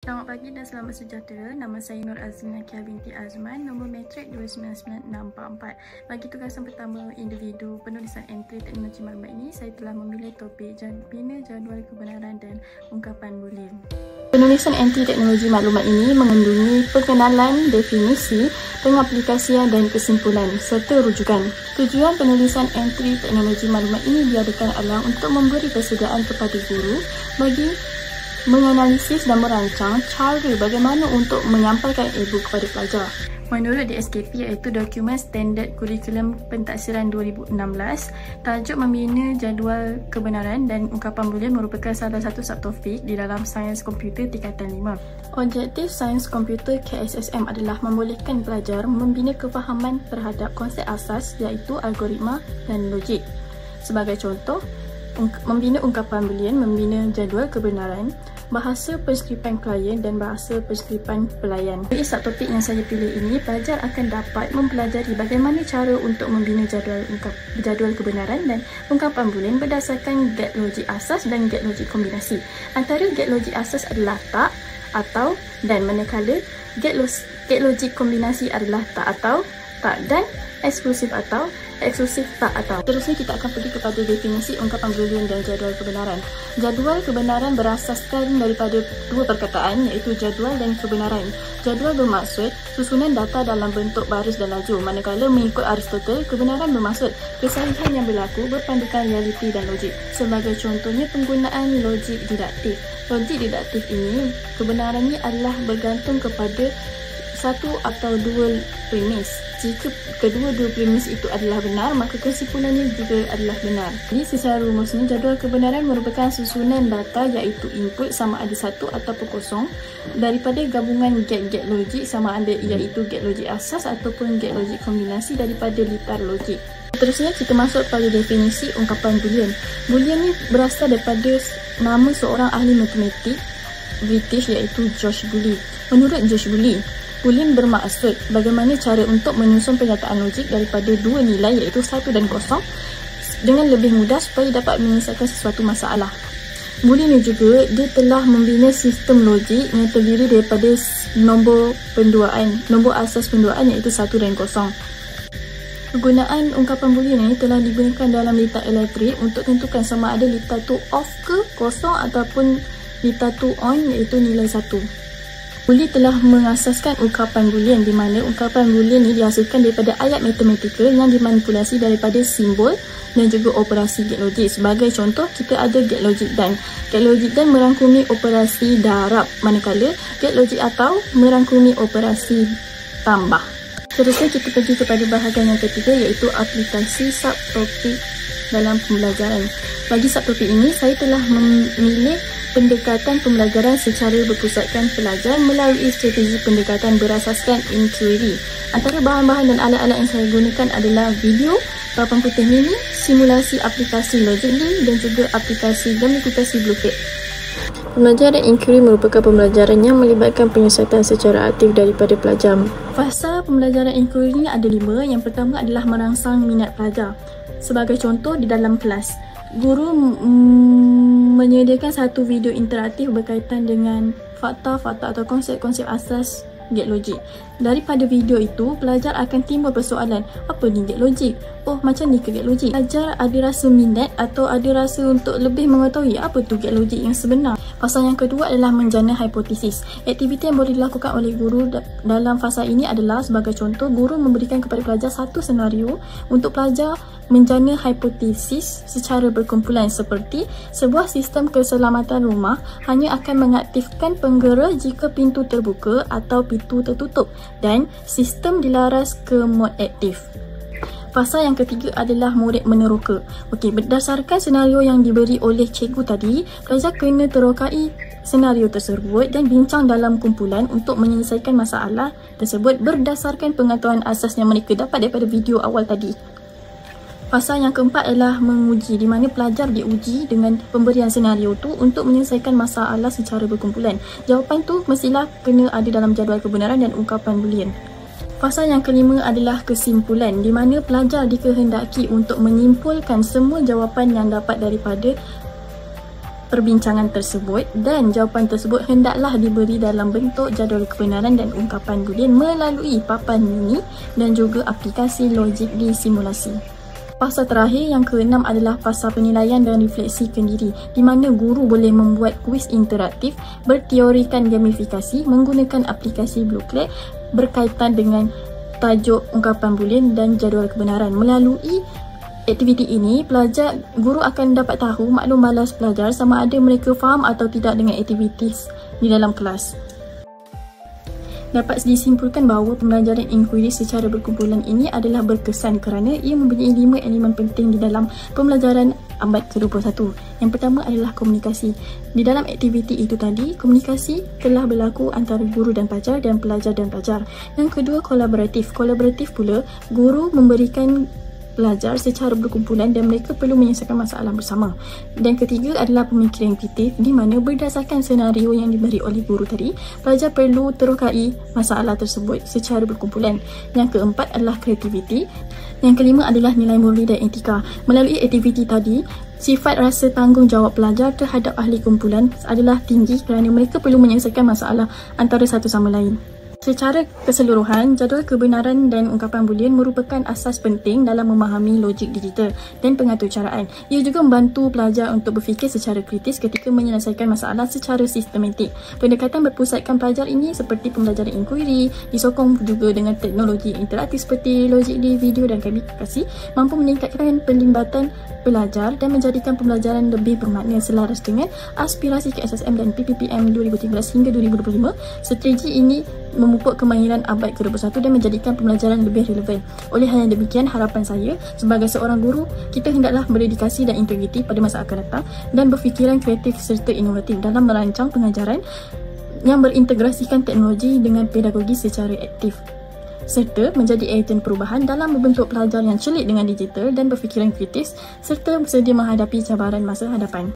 Selamat pagi dan selamat sejahtera. Nama saya Nur Azmina Kia binti Azman, nombor matrik 299644. Bagi tugasan pertama individu penulisan entry teknologi maklumat ini, saya telah memilih topik bina jadual kebenaran dan ungkapan boolean. Penulisan entry teknologi maklumat ini mengandungi perkenalan, definisi, pengaplikasian dan kesimpulan serta rujukan. Tujuan penulisan entry teknologi maklumat ini diadakan adalah untuk memberi persediaan kepada guru bagi menganalisis dan merancang cara bagaimana untuk menyampaikan e-book kepada pelajar. Menurut DSKP iaitu Dokumen Standard Kurikulum Pentaksiran 2016, tajuk membina jadual kebenaran dan ungkapan boolean merupakan salah satu subtopik di dalam sains komputer tingkatan 5. Objektif sains komputer KSSM adalah membolehkan pelajar membina kefahaman terhadap konsep asas iaitu algoritma dan logik. Sebagai contoh, membina ungkapan boolean, membina jadual kebenaran, bahasa penselipan klien dan bahasa penselipan pelayan. Dari subtopik yang saya pilih ini, pelajar akan dapat mempelajari bagaimana cara untuk membina jadual kebenaran dan ungkapan boolean berdasarkan get logik asas dan get logik kombinasi. Antara get logik asas adalah tak, atau, dan, manakala get logik kombinasi adalah tak atau, tak dan, eksklusif atau, eksklusif tak atau. Seterusnya kita akan pergi kepada definisi ungkapan boolean dan jadual kebenaran. Jadual kebenaran berasaskan daripada dua perkataan iaitu jadual dan kebenaran. Jadual bermaksud susunan data dalam bentuk baris dan laju, manakala mengikut Aristotle, kebenaran bermaksud kesahihan yang berlaku berpandukan realiti dan logik. Sebagai contohnya penggunaan logik didaktif. Logik didaktif ini, kebenarannya adalah bergantung kepada satu atau dua premis. Jika kedua-dua premis itu adalah benar, maka kesimpulannya juga adalah benar. Jadi secara rumusnya, jadual kebenaran merupakan susunan data iaitu input sama ada satu ataupun kosong daripada gabungan get logik sama ada iaitu get logik asas ataupun get logik kombinasi daripada litar logik. Seterusnya kita masuk pada definisi ungkapan boolean. Boolean ni berasal daripada nama seorang ahli matematik British iaitu George Boole. Menurut George Boole, boolean bermaksud bagaimana cara untuk menyusun pernyataan logik daripada dua nilai iaitu 1 dan 0 dengan lebih mudah supaya dapat menyelesaikan sesuatu masalah. Boolean ni juga dia telah membina sistem logik yang terdiri daripada nombor asas penduaan iaitu 1 dan 0. Penggunaan ungkapan boolean ini telah digunakan dalam litar elektrik untuk tentukan sama ada litar tu off ke kosong ataupun litar tu on iaitu nilai 1. Boole telah mengasaskan ungkapan boolean di mana ungkapan boolean ini dihasilkan daripada ayat matematikal yang dimanipulasi daripada simbol dan juga operasi get logik. Sebagai contoh, kita ada get logik dan. Get logik dan merangkumi operasi darab, manakala get logik atau merangkumi operasi tambah. Seterusnya kita pergi kepada bahagian yang ketiga iaitu aplikasi subtopik dalam pembelajaran. Bagi subtopik ini, saya telah memilih pendekatan pembelajaran secara berpusatkan pelajar melalui strategi pendekatan berasaskan inquiry. Antara bahan-bahan dan alat-alat yang saya gunakan adalah video, papan putih mini, simulasi aplikasi Logic Link dan juga aplikasi gamifikasi Bluefit. Pembelajaran inquiry merupakan pembelajaran yang melibatkan penyiasatan secara aktif daripada pelajar. Fasa pembelajaran inquiry ini ada 5. Yang pertama adalah merangsang minat pelajar. Sebagai contoh, di dalam kelas, guru menyediakan satu video interaktif berkaitan dengan fakta-fakta atau konsep-konsep asas get logik. Daripada video itu, pelajar akan timbul persoalan, apa ni get logik? Oh, macam ni ke get logik? Pelajar ada rasa minat atau ada rasa untuk lebih mengetahui apa tu get logik yang sebenar. Fasa yang kedua adalah menjana hipotesis. Aktiviti yang boleh dilakukan oleh guru dalam fasa ini adalah sebagai contoh, guru memberikan kepada pelajar satu senario untuk pelajar menjana hipotesis secara berkumpulan seperti sebuah sistem keselamatan rumah hanya akan mengaktifkan penggera jika pintu terbuka atau pintu tertutup dan sistem dilaras ke mod aktif. Fasa yang ketiga adalah murid meneroka. Okey, berdasarkan senario yang diberi oleh cikgu tadi, pelajar kena terokai senario tersebut dan bincang dalam kumpulan untuk menyelesaikan masalah tersebut berdasarkan pengetahuan asas yang mereka dapat daripada video awal tadi. Fasa yang keempat adalah menguji, di mana pelajar diuji dengan pemberian senario tu untuk menyelesaikan masalah secara berkumpulan. Jawapan tu mestilah kena ada dalam jadual kebenaran dan ungkapan boolean. Fasa yang kelima adalah kesimpulan, di mana pelajar dikehendaki untuk menyimpulkan semua jawapan yang dapat daripada perbincangan tersebut dan jawapan tersebut hendaklah diberi dalam bentuk jadual kebenaran dan ungkapan boolean melalui papan mini dan juga aplikasi logik di simulasi. Fasa terakhir yang keenam adalah fasa penilaian dan refleksikan diri, di mana guru boleh membuat kuis interaktif, berteorikan gamifikasi menggunakan aplikasi Blueclass berkaitan dengan tajuk ungkapan boolean dan jadual kebenaran. Melalui aktiviti ini, guru akan dapat tahu maklum balas pelajar sama ada mereka faham atau tidak dengan aktiviti di dalam kelas. Dapat disimpulkan bahawa pembelajaran inquiry secara berkumpulan ini adalah berkesan kerana ia mempunyai 5 elemen penting di dalam pembelajaran abad ke-21. Yang pertama adalah komunikasi. Di dalam aktiviti itu tadi, komunikasi telah berlaku antara guru dan pelajar dan pelajar dan pelajar. Yang kedua, kolaboratif. Kolaboratif pula, guru memberikan pelajar secara berkumpulan dan mereka perlu menyelesaikan masalah bersama. Dan ketiga adalah pemikiran kritis, di mana berdasarkan senario yang diberi oleh guru tadi, pelajar perlu terokai masalah tersebut secara berkumpulan. Yang keempat adalah kreativiti. Yang kelima adalah nilai murni dan etika. Melalui aktiviti tadi, sifat rasa tanggungjawab pelajar terhadap ahli kumpulan adalah tinggi kerana mereka perlu menyelesaikan masalah antara satu sama lain. Secara keseluruhan, jadual kebenaran dan ungkapan boolean merupakan asas penting dalam memahami logik digital dan pengaturcaraan. Ia juga membantu pelajar untuk berfikir secara kritis ketika menyelesaikan masalah secara sistematik. Pendekatan berpusatkan pelajar ini seperti pembelajaran inquiry, disokong juga dengan teknologi interaktif seperti logik di video dan gamifikasi, mampu meningkatkan pelibatan pelajar dan menjadikan pembelajaran lebih bermakna selaras dengan aspirasi KSSM dan PPPM 2013 hingga 2025. Strategi ini memupuk kemahiran abad ke-21 dan menjadikan pembelajaran lebih relevan. Oleh hal yang demikian, harapan saya sebagai seorang guru, kita hendaklah berdedikasi dan integriti pada masa akan datang dan berfikiran kreatif serta inovatif dalam merancang pengajaran yang berintegrasikan teknologi dengan pedagogi secara aktif, serta menjadi ejen perubahan dalam membentuk pelajar yang celik dengan digital dan berfikiran kritis serta bersedia menghadapi cabaran masa hadapan.